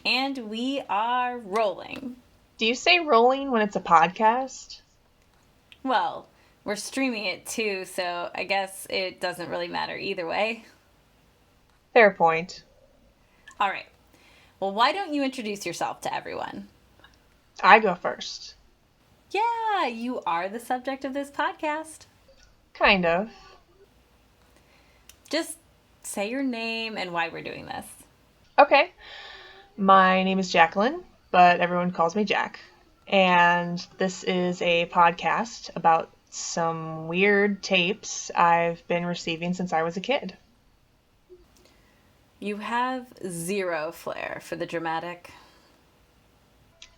And we are rolling. Do you say rolling when it's a podcast? Well, we're streaming it too, so I guess it doesn't really matter either way. Fair point. All right. Well, why don't you introduce yourself to everyone? I go first. Yeah, you are the subject of this podcast. Kind of. Just say your name and why we're doing this. Okay. My name is Jacqueline, but everyone calls me Jack. And this is a podcast about some weird tapes I've been receiving since I was a kid. You have zero flair for the dramatic.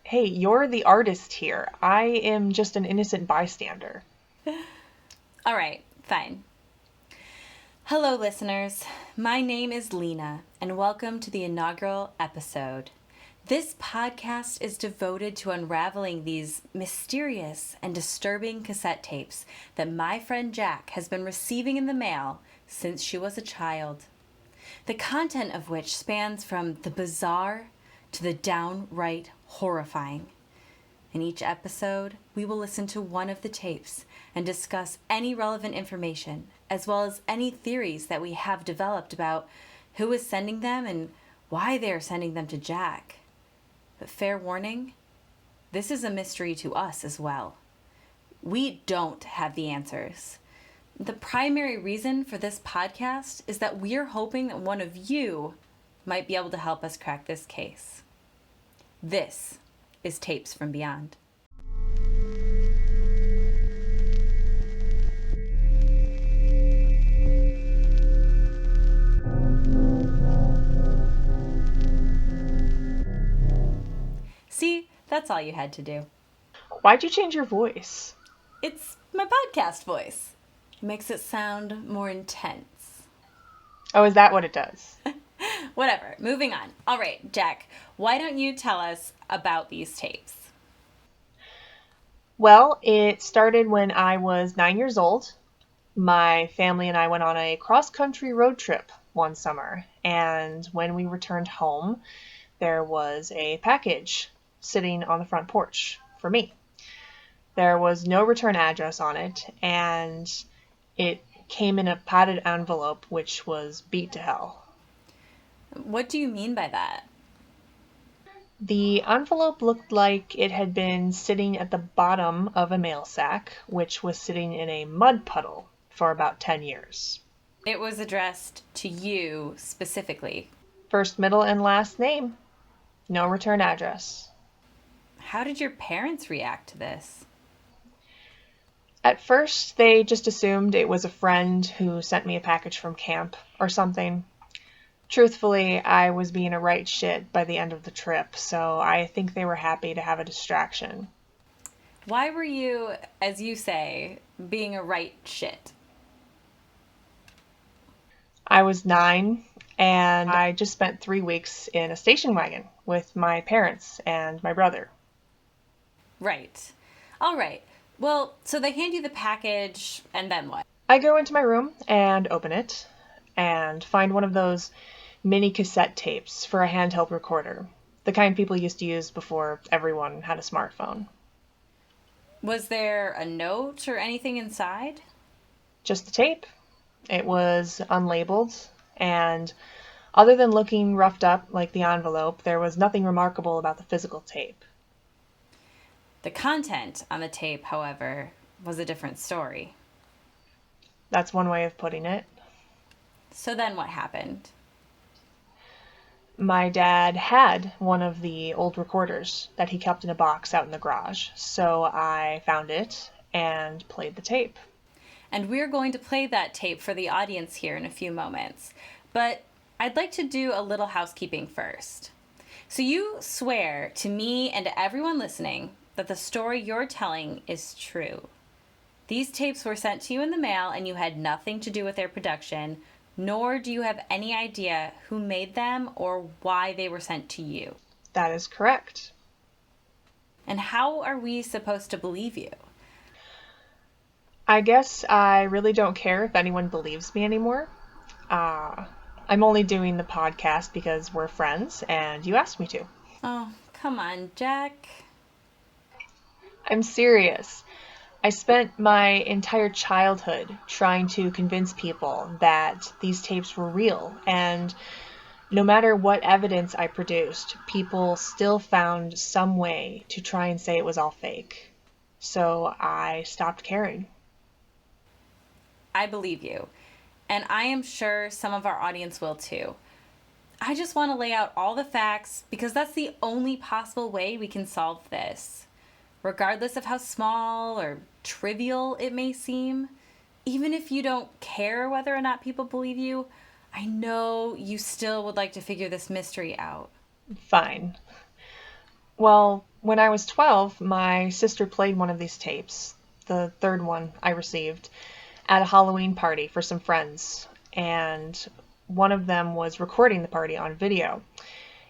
Hey, you're the artist here. I am just an innocent bystander. All right, fine. Hello, listeners. My name is Lena, and welcome to the inaugural episode. This podcast is devoted to unraveling these mysterious and disturbing cassette tapes that my friend Jack has been receiving in the mail since she was a child. The content of which spans from the bizarre to the downright horrifying. In each episode, we will listen to one of the tapes and discuss any relevant information, as well as any theories that we have developed about who is sending them and why they are sending them to Jack. But fair warning, this is a mystery to us as well. We don't have the answers. The primary reason for this podcast is that we're hoping that one of you might be able to help us crack this case. This is Tapes from Beyond. See, that's all you had to do. Why'd you change your voice? It's my podcast voice. It makes it sound more intense. Oh, is that what it does? Whatever, moving on. All right, Jack, why don't you tell us about these tapes? Well, it started when I was 9 years old. My family and I went on a cross-country road trip one summer, and when we returned home, there was a package sitting on the front porch for me. There was no return address on it, and it came in a padded envelope which was beat to hell. What do you mean by that? The envelope looked like it had been sitting at the bottom of a mail sack, which was sitting in a mud puddle for about 10 years. It was addressed to you specifically. First, middle, and last name. No return address. How did your parents react to this? At first, they just assumed it was a friend who sent me a package from camp or something. Truthfully, I was being a right shit by the end of the trip, so I think they were happy to have a distraction. Why were you, as you say, being a right shit? I was 9, and I just spent 3 weeks in a station wagon with my parents and my brother. Right. All right. Well, so they hand you the package, and then what? I go into my room and open it, and find one of those mini cassette tapes for a handheld recorder, the kind people used to use before everyone had a smartphone. Was there a note or anything inside? Just the tape. It was unlabeled, and other than looking roughed up like the envelope, there was nothing remarkable about the physical tape. The content on the tape, however, was a different story. That's one way of putting it. So then what happened? My dad had one of the old recorders that he kept in a box out in the garage, so I found it and played the tape. And we're going to play that tape for the audience here in a few moments. But I'd like to do a little housekeeping first. So you swear to me and to everyone listening that the story you're telling is true. These tapes were sent to you in the mail and you had nothing to do with their production, nor do you have any idea who made them or why they were sent to you. That is correct. And how are we supposed to believe you? I guess I really don't care if anyone believes me anymore. I'm only doing the podcast because we're friends and you asked me to. Oh, come on, Jack. I'm serious. I spent my entire childhood trying to convince people that these tapes were real, and no matter what evidence I produced, people still found some way to try and say it was all fake. So I stopped caring. I believe you. And I am sure some of our audience will too. I just want to lay out all the facts because that's the only possible way we can solve this. Regardless of how small or trivial it may seem, even if you don't care whether or not people believe you, I know you still would like to figure this mystery out. Fine. Well, when I was 12, my sister played one of these tapes, the third one I received, at a Halloween party for some friends, and one of them was recording the party on video.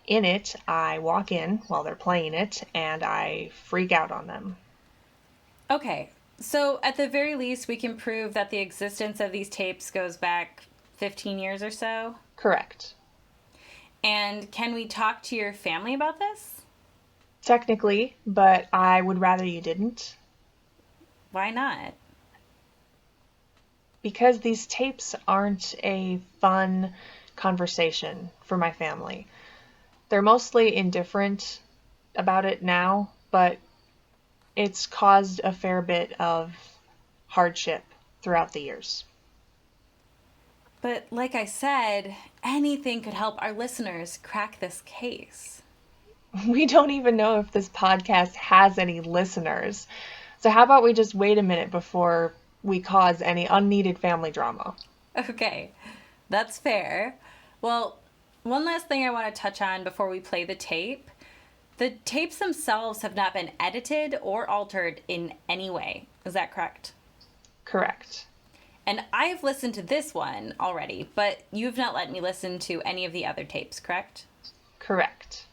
In it, I walk in while they're playing it, and I freak out on them. Okay, so at the very least, we can prove that the existence of these tapes goes back 15 years or so? Correct. And can we talk to your family about this? Technically, but I would rather you didn't. Why not? Because these tapes aren't a fun conversation for my family. They're mostly indifferent about it now, but it's caused a fair bit of hardship throughout the years. But like I said, anything could help our listeners crack this case. We don't even know if this podcast has any listeners. So, how about we just wait a minute before we cause any unneeded family drama? Okay, that's fair. Well, one last thing I want to touch on before we play the tape. The tapes themselves have not been edited or altered in any way. Is that correct? Correct. And I've listened to this one already, but you've not let me listen to any of the other tapes, correct? Correct.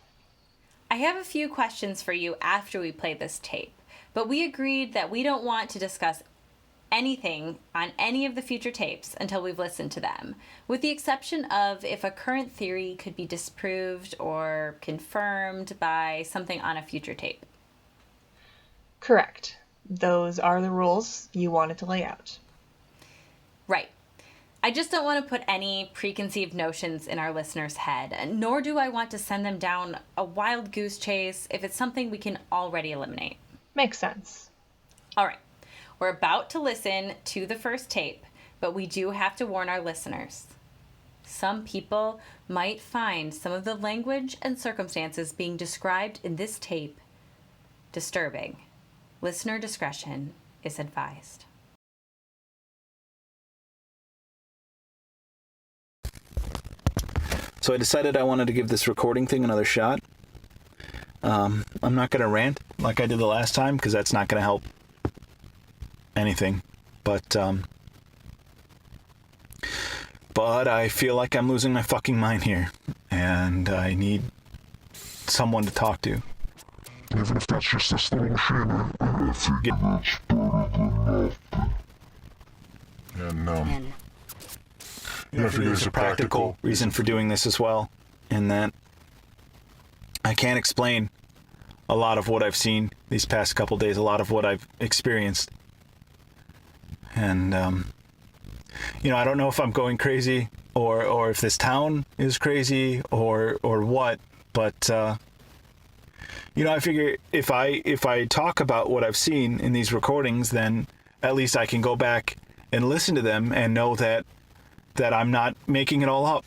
I have a few questions for you after we play this tape, but we agreed that we don't want to discuss anything on any of the future tapes until we've listened to them, with the exception of if a current theory could be disproved or confirmed by something on a future tape. Correct. Those are the rules you wanted to lay out. Right. I just don't want to put any preconceived notions in our listeners' head, nor do I want to send them down a wild goose chase if it's something we can already eliminate. Makes sense. All right. We're about to listen to the first tape, but we do have to warn our listeners. Some people might find some of the language and circumstances being described in this tape disturbing. Listener discretion is advised. So I decided I wanted to give this recording thing another shot. I'm not going to rant like I did the last time because that's not going to help anything. But I feel like I'm losing my fucking mind here. And I need someone to talk to. Even if that's just a small shimmer, I figure that's better than nothing. And, I figure there's a practical reason for doing this as well, in that I can't explain a lot of what I've seen these past couple days, a lot of what I've experienced. And, I don't know if I'm going crazy or if this town is crazy or what, but, I figure if I talk about what I've seen in these recordings, then at least I can go back and listen to them and know that I'm not making it all up,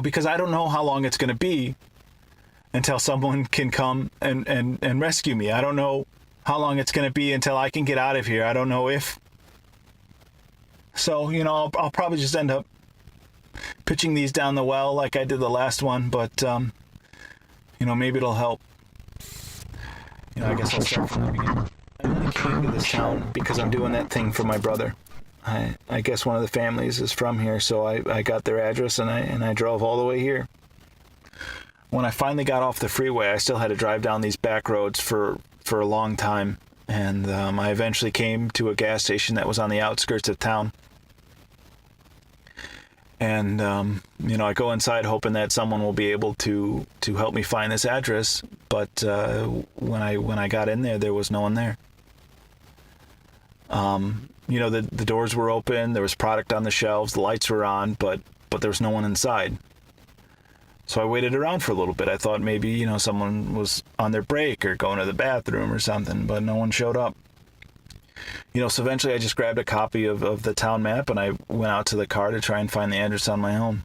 because I don't know how long it's going to be until someone can come and rescue me. I don't know how long it's going to be until I can get out of here. I don't know if. So, I'll probably just end up pitching these down the well like I did the last one, but, maybe it'll help. I guess I'll start from the beginning. I only came to this town because I'm doing that thing for my brother. I guess one of the families is from here, so I got their address and I drove all the way here. When I finally got off the freeway, I still had to drive down these back roads for a long time, and I eventually came to a gas station that was on the outskirts of town. And, I go inside hoping that someone will be able to help me find this address. But when I got in there was no one there. The doors were open. There was product on the shelves. The lights were on, but there was no one inside. So I waited around for a little bit. I thought maybe, someone was on their break or going to the bathroom or something, but no one showed up. So eventually I just grabbed a copy of the town map and I went out to the car to try and find the address on my own.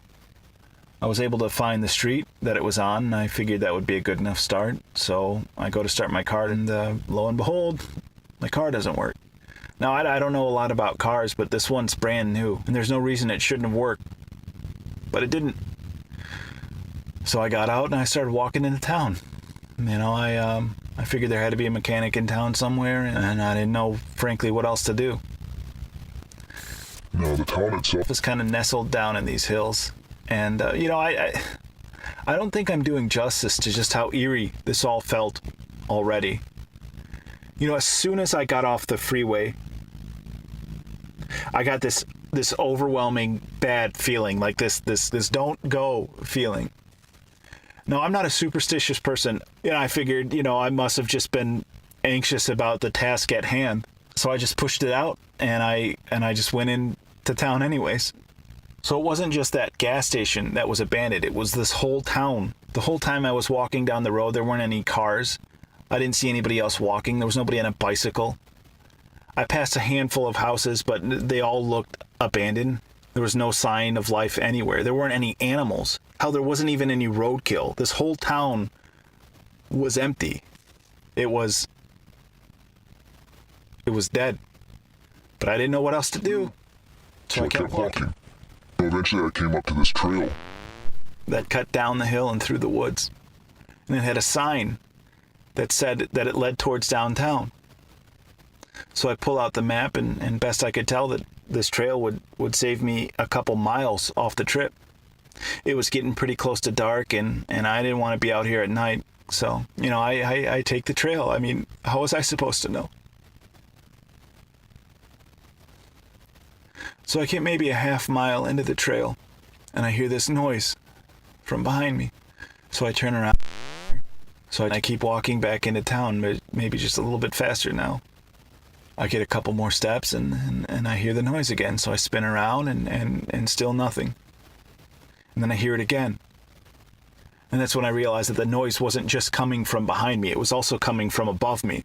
I was able to find the street that it was on, and I figured that would be a good enough start. So I go to start my car, and lo and behold, my car doesn't work. Now, I don't know a lot about cars, but this one's brand new, and there's no reason it shouldn't have worked. But it didn't. So I got out and I started walking into town. I figured there had to be a mechanic in town somewhere, and I didn't know, frankly, what else to do. No, the town itself is kind of nestled down in these hills. And, I don't think I'm doing justice to just how eerie this all felt already. As soon as I got off the freeway, I got this overwhelming bad feeling, like this don't go feeling. No, I'm not a superstitious person. I figured, I must have just been anxious about the task at hand. So I just pushed it out and I just went into town anyways. So it wasn't just that gas station that was abandoned. It was this whole town. The whole time I was walking down the road, there weren't any cars. I didn't see anybody else walking. There was nobody on a bicycle. I passed a handful of houses, but they all looked abandoned. There was no sign of life anywhere. There weren't any animals. Hell, there wasn't even any roadkill. This whole town was empty. It was dead. But I didn't know what else to do. So I kept walking. Eventually I came up to this trail that cut down the hill and through the woods. And it had a sign that said that it led towards downtown. So I pull out the map, and best I could tell, that this trail would save me a couple miles off the trip. It was getting pretty close to dark, and I didn't want to be out here at night. So, I take the trail. I mean, how was I supposed to know? So I get maybe a half mile into the trail, and I hear this noise from behind me. So I turn around. So I keep walking back into town, but maybe just a little bit faster now. I get a couple more steps, and I hear the noise again. So I spin around, and still nothing. And then I hear it again. And that's when I realized that the noise wasn't just coming from behind me. It was also coming from above me.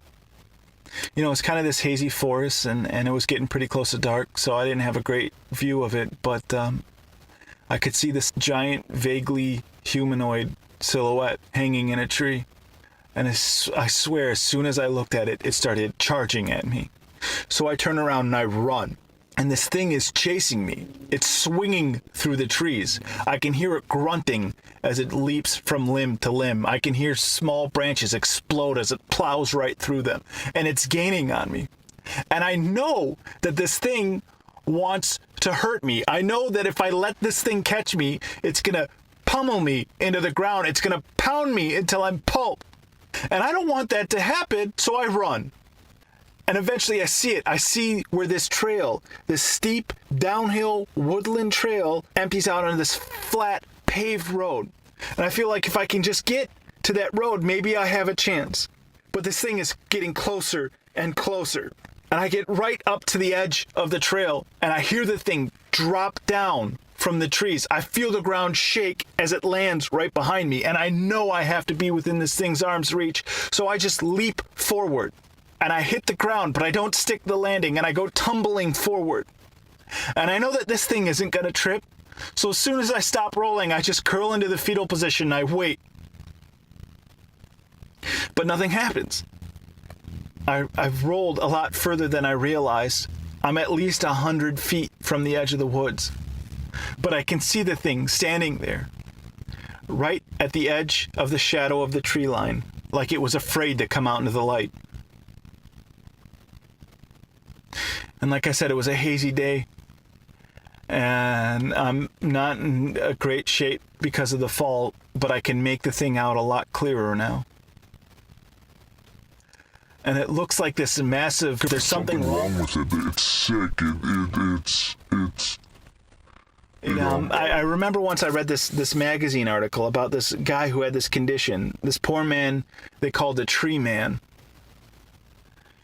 It's kind of this hazy forest, and it was getting pretty close to dark, so I didn't have a great view of it, but I could see this giant, vaguely humanoid silhouette hanging in a tree. And I swear, as soon as I looked at it, it started charging at me. So I turn around and I run. And this thing is chasing me. It's swinging through the trees. I can hear it grunting as it leaps from limb to limb. I can hear small branches explode as it plows right through them. And it's gaining on me. And I know that this thing wants to hurt me. I know that if I let this thing catch me, it's going to pummel me into the ground. It's going to pound me until I'm pulp. And I don't want that to happen, so I run. And eventually I see it. I see where this trail, this steep, downhill, woodland trail, empties out onto this flat, paved road. And I feel like if I can just get to that road, maybe I have a chance. But this thing is getting closer and closer. And I get right up to the edge of the trail, and I hear the thing drop down from the trees. I feel the ground shake as it lands right behind me, and I know I have to be within this thing's arm's reach, so I just leap forward. And I hit the ground, but I don't stick the landing, and I go tumbling forward. And I know that this thing isn't going to trip, so as soon as I stop rolling, I just curl into the fetal position and I wait. But nothing happens. I've rolled a lot further than I realized. I'm at least 100 feet from the edge of the woods. But I can see the thing standing there, right at the edge of the shadow of the tree line, like it was afraid to come out into the light. And like I said, it was a hazy day, and I'm not in a great shape because of the fall, but I can make the thing out a lot clearer now. And it looks like this massive, there's something wrong with it. It's sick. I remember once I read this magazine article about this guy who had this condition. This poor man, they called the tree man,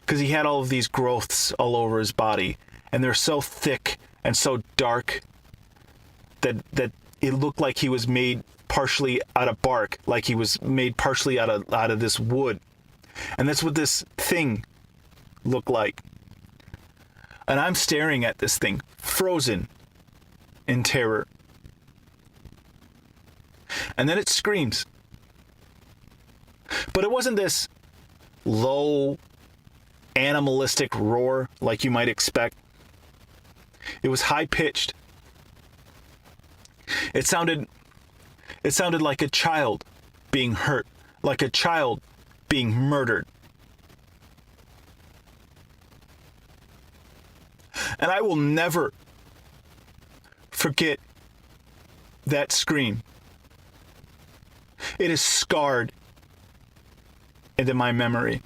because he had all of these growths all over his body, and they're so thick and so dark that it looked like he was made partially out of bark, like he was made partially out of this wood. And that's what this thing looked like. And I'm staring at this thing, frozen in terror. And then it screams. But it wasn't this low, animalistic roar like you might expect. It was high-pitched. It sounded like a child being hurt, like a child being murdered. And I will never forget that scream. It is scarred into my memory.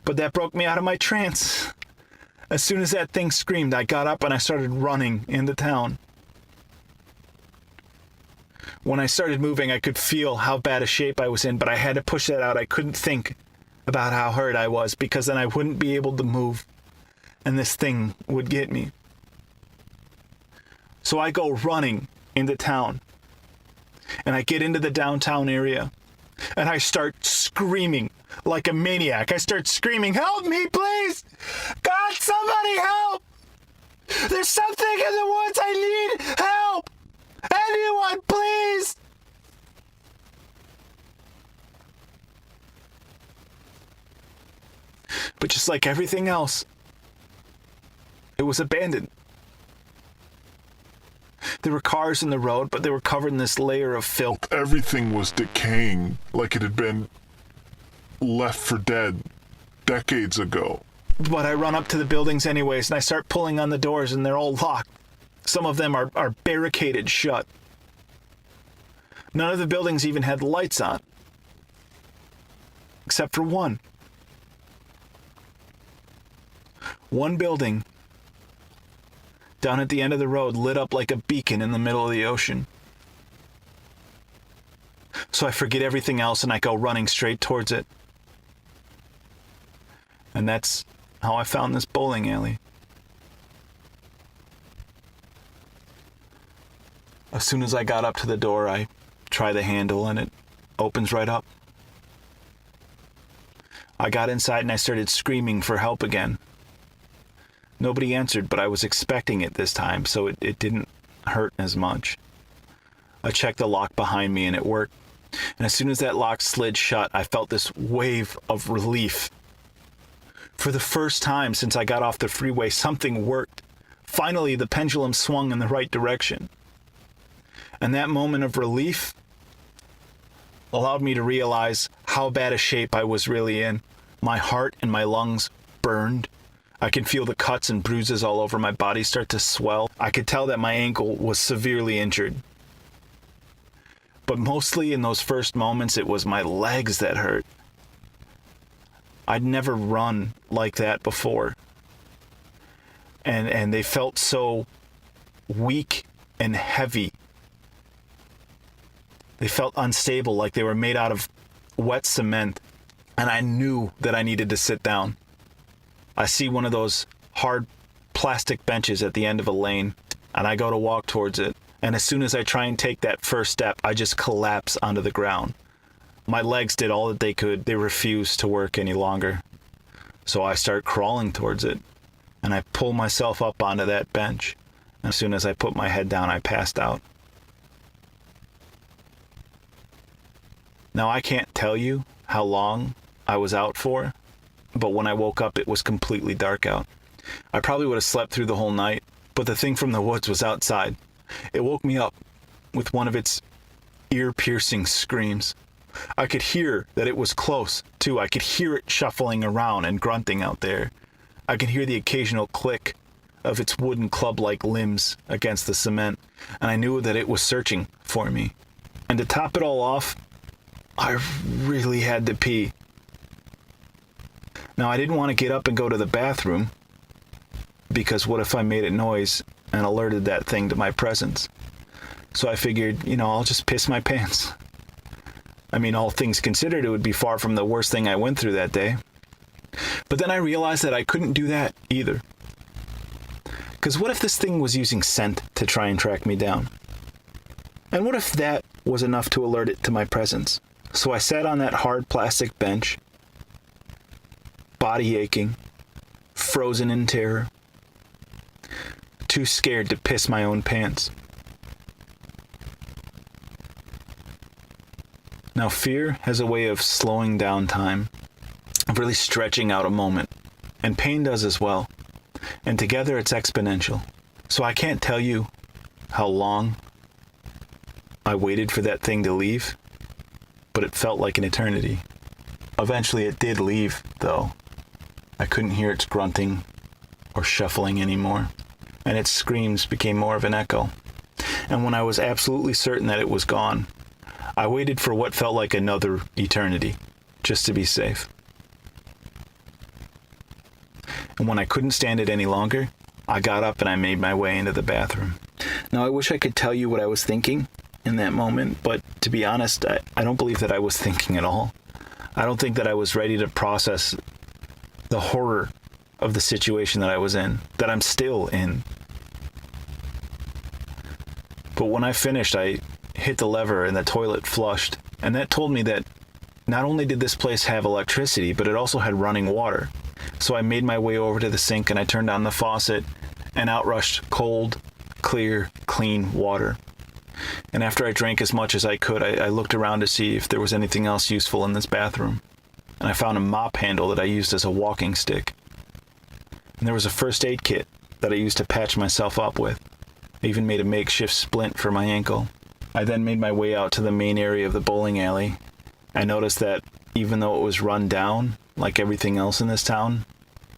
But that broke me out of my trance. As soon as that thing screamed, I got up and I started running into town. When I started moving, I could feel how bad a shape I was in, but I had to push that out. I couldn't think about how hurt I was, because then I wouldn't be able to move, and this thing would get me. So I go running into town, and I get into the downtown area, and I start screaming like a maniac. I start screaming, "Help me, please! God, somebody help! There's something in the woods! I need help! Anyone, please!" But just like everything else, it was abandoned. There were cars in the road, but they were covered in this layer of filth. Everything was decaying like it had been left for dead decades ago. But I run up to the buildings anyways, and I start pulling on the doors, and they're all locked. Some of them are barricaded shut. None of the buildings even had lights on, except for one. One building down at the end of the road lit up like a beacon in the middle of the ocean. So I forget everything else and I go running straight towards it. And that's how I found this bowling alley. As soon as I got up to the door, I try the handle and it opens right up. I got inside and I started screaming for help again. Nobody answered, but I was expecting it this time, so it didn't hurt as much. I checked the lock behind me and it worked. And as soon as that lock slid shut, I felt this wave of relief. For the first time since I got off the freeway, something worked. Finally, the pendulum swung in the right direction. And that moment of relief allowed me to realize how bad a shape I was really in. My heart and my lungs burned. I could feel the cuts and bruises all over my body start to swell. I could tell that my ankle was severely injured. But mostly in those first moments, it was my legs that hurt. I'd never run like that before. And they felt so weak and heavy. They felt unstable, like they were made out of wet cement. And I knew that I needed to sit down. I see one of those hard plastic benches at the end of a lane, and I go to walk towards it. And as soon as I try and take that first step, I just collapse onto the ground. My legs did all that they could. They refused to work any longer. So I start crawling towards it, and I pull myself up onto that bench. As soon as I put my head down, I passed out. Now, I can't tell you how long I was out for, but when I woke up, it was completely dark out. I probably would have slept through the whole night, but the thing from the woods was outside. It woke me up with one of its ear-piercing screams. I could hear that it was close, too. I could hear it shuffling around and grunting out there. I could hear the occasional click of its wooden club-like limbs against the cement, and I knew that it was searching for me. And to top it all off, I really had to pee. Now, I didn't want to get up and go to the bathroom, because what if I made a noise and alerted that thing to my presence. So I figured, I'll just piss my pants. I mean, all things considered, it would be far from the worst thing I went through that day. But then I realized that I couldn't do that either. Because what if this thing was using scent to try and track me down? And what if that was enough to alert it to my presence? So I sat on that hard plastic bench, body aching, frozen in terror, too scared to piss my own pants. Now, fear has a way of slowing down time, of really stretching out a moment, and pain does as well. And together it's exponential. So I can't tell you how long I waited for that thing to leave, but it felt like an eternity. Eventually it did leave, though. I couldn't hear its grunting or shuffling anymore, and its screams became more of an echo. And when I was absolutely certain that it was gone, I waited for what felt like another eternity, just to be safe. And when I couldn't stand it any longer, I got up and I made my way into the bathroom. Now, I wish I could tell you what I was thinking in that moment, but to be honest, I don't believe that I was thinking at all. I don't think that I was ready to process the horror of the situation that I was in, that I'm still in. But when I finished, I hit the lever and the toilet flushed, and that told me that not only did this place have electricity, but it also had running water. So I made my way over to the sink and I turned on the faucet, and out rushed cold, clear, clean water. And after I drank as much as I could, I looked around to see if there was anything else useful in this bathroom. And I found a mop handle that I used as a walking stick. And there was a first aid kit that I used to patch myself up with. I even made a makeshift splint for my ankle. I then made my way out to the main area of the bowling alley. I noticed that even though it was run down, like everything else in this town,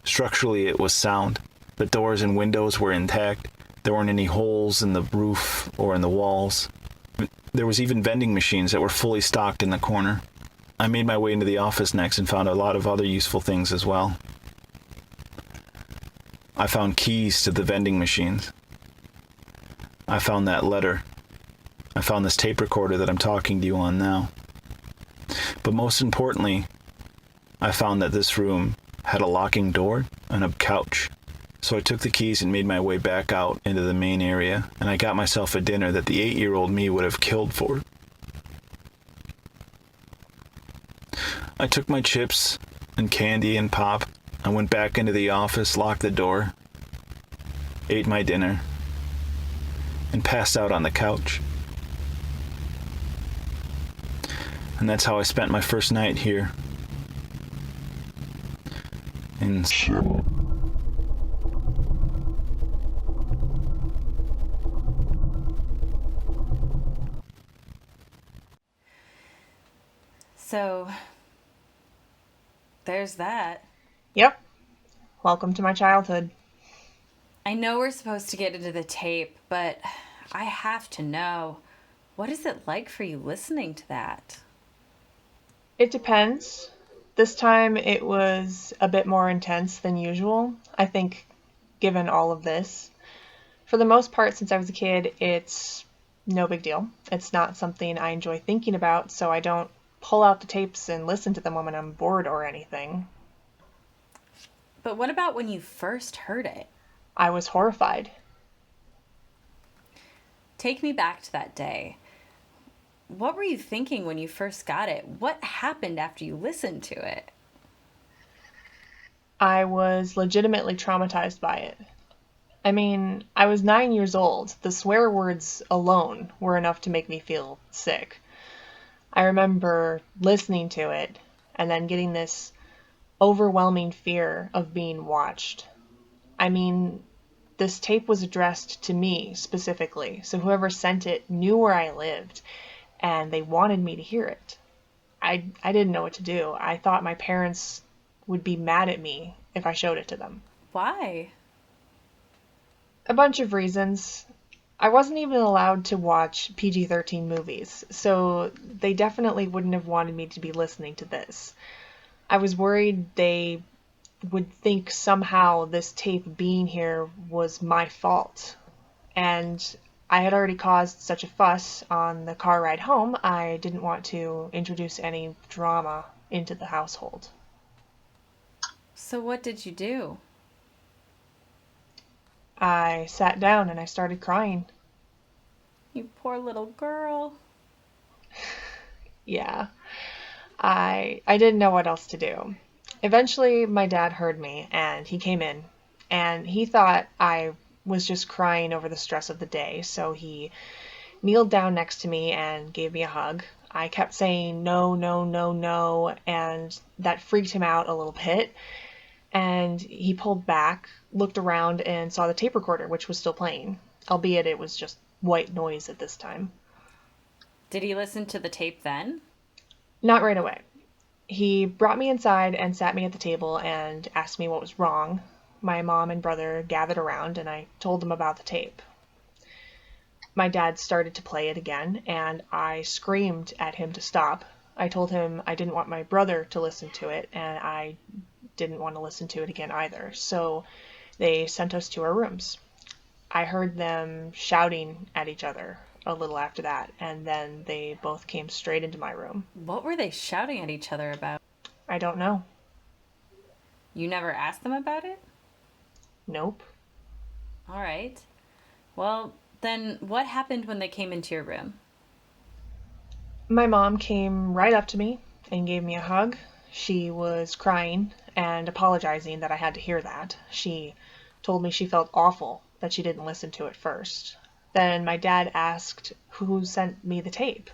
structurally it was sound. The doors and windows were intact. There weren't any holes in the roof or in the walls. There was even vending machines that were fully stocked in the corner. I made my way into the office next and found a lot of other useful things as well. I found keys to the vending machines. I found that letter. I found this tape recorder that I'm talking to you on now. But most importantly, I found that this room had a locking door and a couch. So I took the keys and made my way back out into the main area, and I got myself a dinner that the 8-year-old me would have killed for. I took my chips and candy and pop. I went back into the office, locked the door, ate my dinner, and passed out on the couch. And that's how I spent my first night here. So, there's that. Yep. Welcome to my childhood. I know we're supposed to get into the tape, but I have to know, what is it like for you listening to that? It depends. This time it was a bit more intense than usual, I think, given all of this. For the most part, since I was a kid, it's no big deal. It's not something I enjoy thinking about, so I don't pull out the tapes and listen to them when I'm bored or anything. But what about when you first heard it? I was horrified. Take me back to that day. What were you thinking when you first got it? What happened after you listened to it? I was legitimately traumatized by it. I mean, I was 9 years old. The swear words alone were enough to make me feel sick. I remember listening to it and then getting this overwhelming fear of being watched. I mean, this tape was addressed to me specifically, so whoever sent it knew where I lived, and they wanted me to hear it. I didn't know what to do. I thought my parents would be mad at me if I showed it to them. Why? A bunch of reasons. I wasn't even allowed to watch PG-13 movies, so they definitely wouldn't have wanted me to be listening to this. I was worried they would think somehow this tape being here was my fault. And I had already caused such a fuss on the car ride home, I didn't want to introduce any drama into the household. So what did you do? I sat down and I started crying. You poor little girl. Yeah, I didn't know what else to do. Eventually, my dad heard me and he came in, and he thought I was just crying over the stress of the day, so he kneeled down next to me and gave me a hug. I kept saying no, no, no, no, and that freaked him out a little bit. And he pulled back, looked around, and saw the tape recorder, which was still playing, albeit it was just white noise at this time. Did he listen to the tape then? Not right away. He brought me inside and sat me at the table and asked me what was wrong. My mom and brother gathered around, and I told them about the tape. My dad started to play it again, and I screamed at him to stop. I told him I didn't want my brother to listen to it, and I didn't want to listen to it again either. So they sent us to our rooms. I heard them shouting at each other a little after that, and then they both came straight into my room. What were they shouting at each other about? I don't know. You never asked them about it? Nope. All right. Well, then what happened when they came into your room? My mom came right up to me and gave me a hug. She was crying and apologizing that I had to hear that. She told me she felt awful that she didn't listen to it first. Then my dad asked who sent me the tape.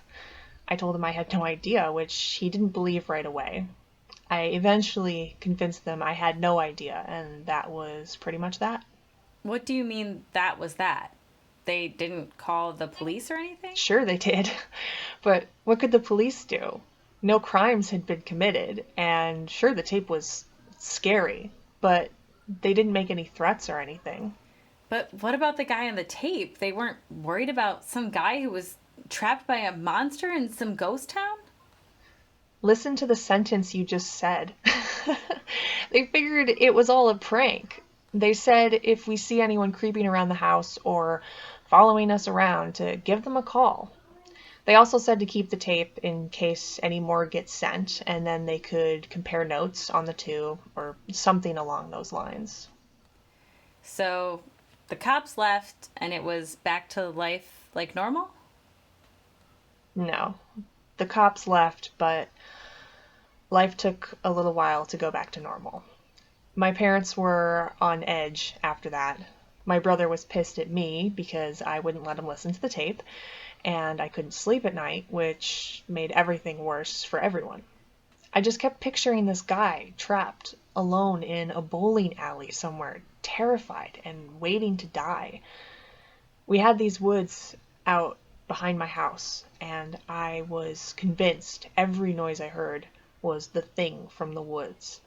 I told him I had no idea, which he didn't believe right away. I eventually convinced them I had no idea, and that was pretty much that. What do you mean that was that? They didn't call the police or anything? Sure, they did. But what could the police do? No crimes had been committed, and sure, the tape was scary, but they didn't make any threats or anything. But what about the guy on the tape? They weren't worried about some guy who was trapped by a monster in some ghost town? Listen to the sentence you just said. They figured it was all a prank. They said if we see anyone creeping around the house or following us around, to give them a call. They also said to keep the tape in case any more get sent, and then they could compare notes on the two or something along those lines. So the cops left and it was back to life like normal? No. The cops left, but life took a little while to go back to normal. My parents were on edge after that. My brother was pissed at me because I wouldn't let him listen to the tape, and I couldn't sleep at night, which made everything worse for everyone. I just kept picturing this guy trapped alone in a bowling alley somewhere, terrified and waiting to die. We had these woods out behind my house, and I was convinced every noise I heard was the thing from the woods.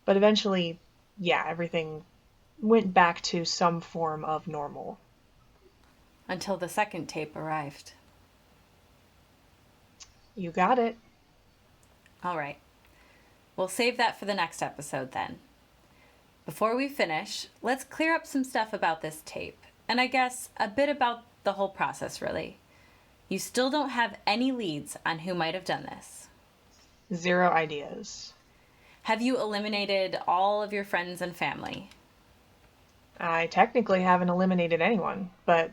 But eventually, yeah, everything went back to some form of normal. Until the second tape arrived. You got it. All right. We'll save that for the next episode then. Before we finish, let's clear up some stuff about this tape, and I guess a bit about the whole process, really. You still don't have any leads on who might have done this. 0 ideas. Have you eliminated all of your friends and family? I technically haven't eliminated anyone, but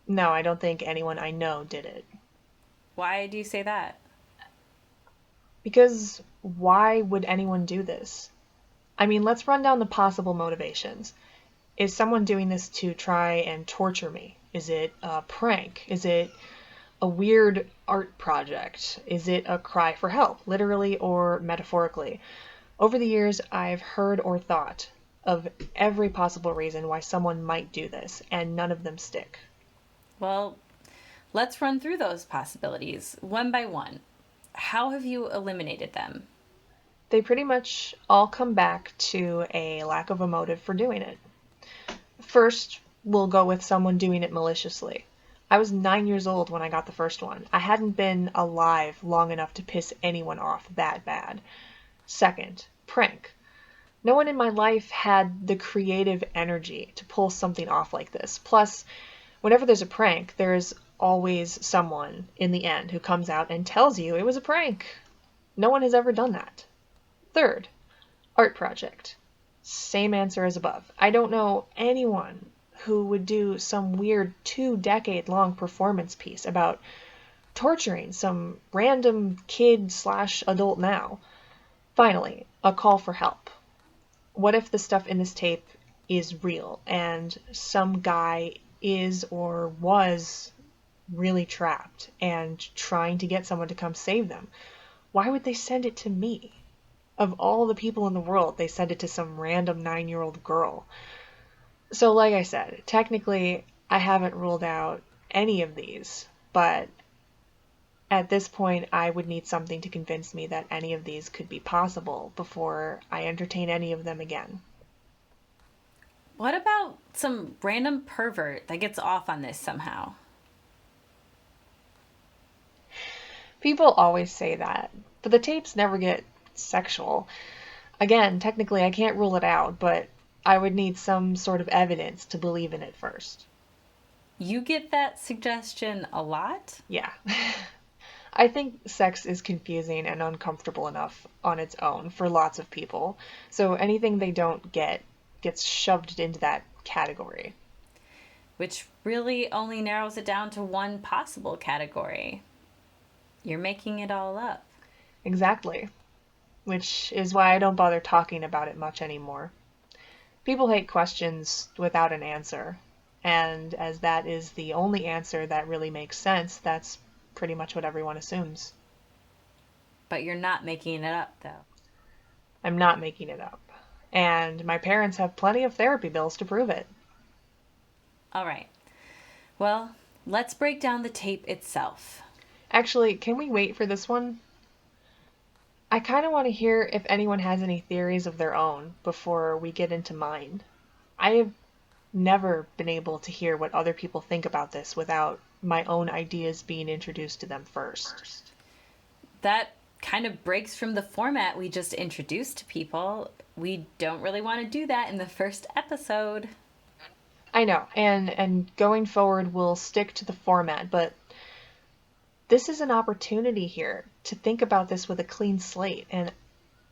no, I don't think anyone I know did it. Why do you say that? Because why would anyone do this? I mean, let's run down the possible motivations. Is someone doing this to try and torture me? Is it a prank? Is it a weird art project? Is it a cry for help, literally or metaphorically? Over the years, I've heard or thought of every possible reason why someone might do this, and none of them stick. Well, let's run through those possibilities one by one. How have you eliminated them? They pretty much all come back to a lack of a motive for doing it. First, we'll go with someone doing it maliciously. I was 9 years old when I got the first one. I hadn't been alive long enough to piss anyone off that bad. Second, prank. No one in my life had the creative energy to pull something off like this. Plus, whenever there's a prank, there's always someone in the end who comes out and tells you it was a prank. No one has ever done that. Third, art project. Same answer as above. I don't know anyone who would do some weird 2-decade-long performance piece about torturing some random kid/adult now. Finally, a call for help. What if the stuff in this tape is real and some guy is or was really trapped and trying to get someone to come save them? Why would they send it to me? Of all the people in the world, they send it to some random 9-year-old girl. So like I said, technically I haven't ruled out any of these, but at this point I would need something to convince me that any of these could be possible before I entertain any of them again. What about some random pervert that gets off on this somehow? People always say that, but the tapes never get sexual. Again, technically I can't rule it out, but I would need some sort of evidence to believe in it first. You get that suggestion a lot? Yeah. I think sex is confusing and uncomfortable enough on its own for lots of people, so anything they don't get gets shoved into that category. Which really only narrows it down to one possible category. You're making it all up. Exactly. Which is why I don't bother talking about it much anymore. People hate questions without an answer, and as that is the only answer that really makes sense, that's pretty much what everyone assumes. But you're not making it up, though. I'm not making it up. And my parents have plenty of therapy bills to prove it. All right. Well, let's break down the tape itself. Actually, can we wait for this one? I kind of want to hear if anyone has any theories of their own before we get into mine. I have never been able to hear what other people think about this without my own ideas being introduced to them first. That kind of breaks from the format we just introduced to people. We don't really want to do that in the first episode. I know, and going forward we'll stick to the format, but this is an opportunity here to think about this with a clean slate, and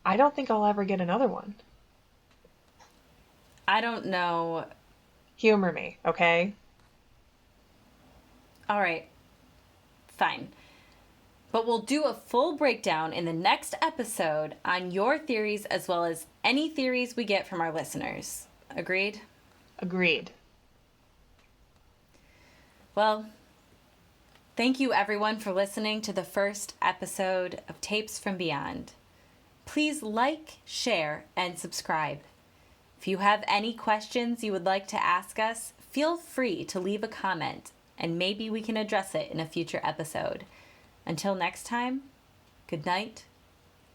I don't think I'll ever get another one. I don't know. Humor me, okay? All right. Fine. But we'll do a full breakdown in the next episode on your theories as well as any theories we get from our listeners. Agreed? Agreed. Well, thank you everyone for listening to the first episode of Tapes from Beyond. Please like, share, and subscribe. If you have any questions you would like to ask us, feel free to leave a comment and maybe we can address it in a future episode. Until next time, good night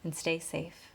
and stay safe.